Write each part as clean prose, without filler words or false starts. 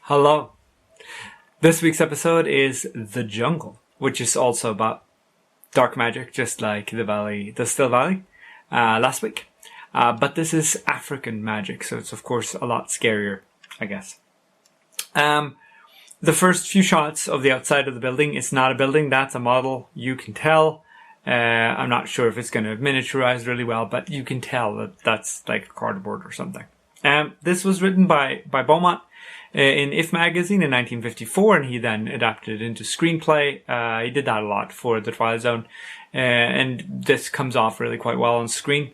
Hello. This week's episode is The Jungle, which is also about dark magic, just like the Still Valley, last week. But this is African magic, so it's of course a lot scarier, I guess. The first few shots of the outside of the building, it's not a building, that's a model, you can tell. I'm not sure if it's going to miniaturize really well, but you can tell that that's like cardboard or something. This was written by Beaumont in If magazine in 1954, and he then adapted it into screenplay. He did that a lot for the Twilight Zone, and this comes off really quite well on screen.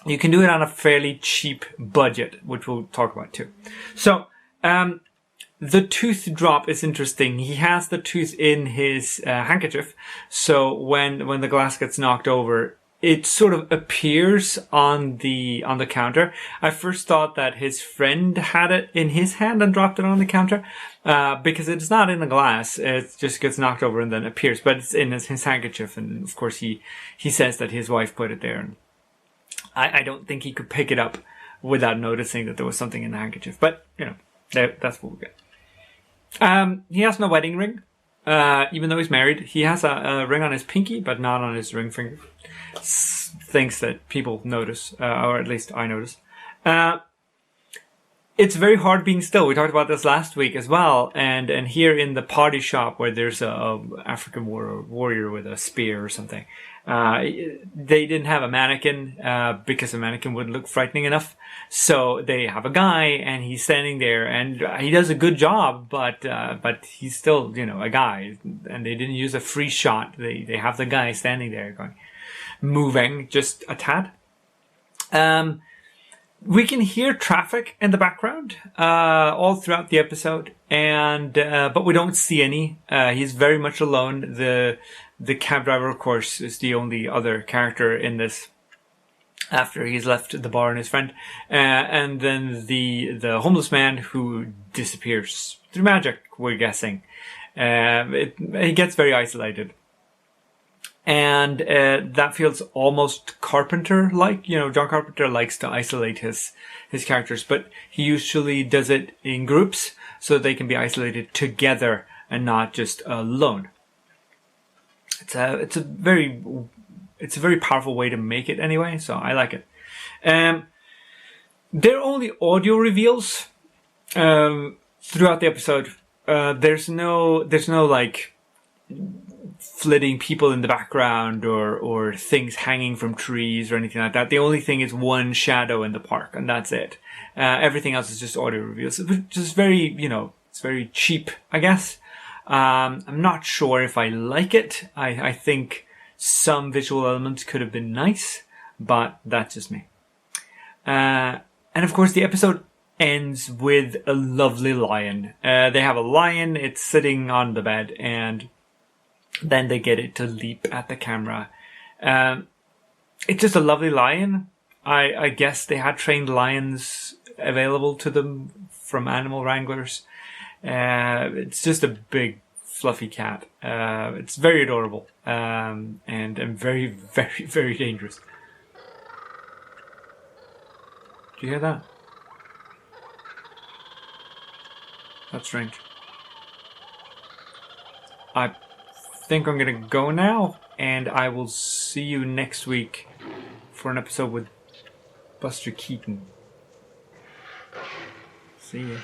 You can do it on a fairly cheap budget, which we'll talk about too. So, the tooth drop is interesting. He has the tooth in his handkerchief, so when the glass gets knocked over, it sort of appears on the counter. I first thought that his friend had it in his hand and dropped it on the counter, because it's not in the glass. It just gets knocked over and then appears, but it's in his handkerchief. And of course he says that his wife put it there. And I don't think he could pick it up without noticing that there was something in the handkerchief. But, you know, that's what we get. He has no wedding ring. Even though he's married, he has a ring on his pinky, but not on his ring finger. Things that people notice, or at least I notice. It's very hard being still. We talked about this last week as well, and here in the party shop where there's a African warrior with a spear or something, they didn't have a mannequin because a mannequin wouldn't look frightening enough. So they have a guy, and he's standing there, and he does a good job, but he's still, you know, a guy. And they didn't use a free shot. They have the guy standing there, going, moving just a tad. We can hear traffic in the background all throughout the episode, and but we don't see any. He's very much alone. The cab driver, of course, is the only other character in this after he's left the bar and his friend. And then the homeless man who disappears through magic, we're guessing. He gets very isolated. And that feels almost Carpenter-like. You know, John Carpenter likes to isolate his characters, but he usually does it in groups so they can be isolated together and not just alone. It's a very powerful way to make it anyway, so I like it. There are only audio reveals throughout the episode. There's no like flitting people in the background or things hanging from trees or anything like that. The only thing is one shadow in the park, and that's it. Everything else is just audio reveals, which is very, you know, it's very cheap, I guess. I'm not sure if I like it. I think some visual elements could have been nice, but that's just me. And of course the episode ends with a lovely lion. They have a lion, it's sitting on the bed, and then they get it to leap at the camera. It's just a lovely lion. I guess they had trained lions available to them from animal wranglers. It's just a big, fluffy cat. It's very adorable, and very, very, very dangerous. Do you hear that? That's strange. I think I'm gonna go now, and I will see you next week for an episode with Buster Keaton. See ya.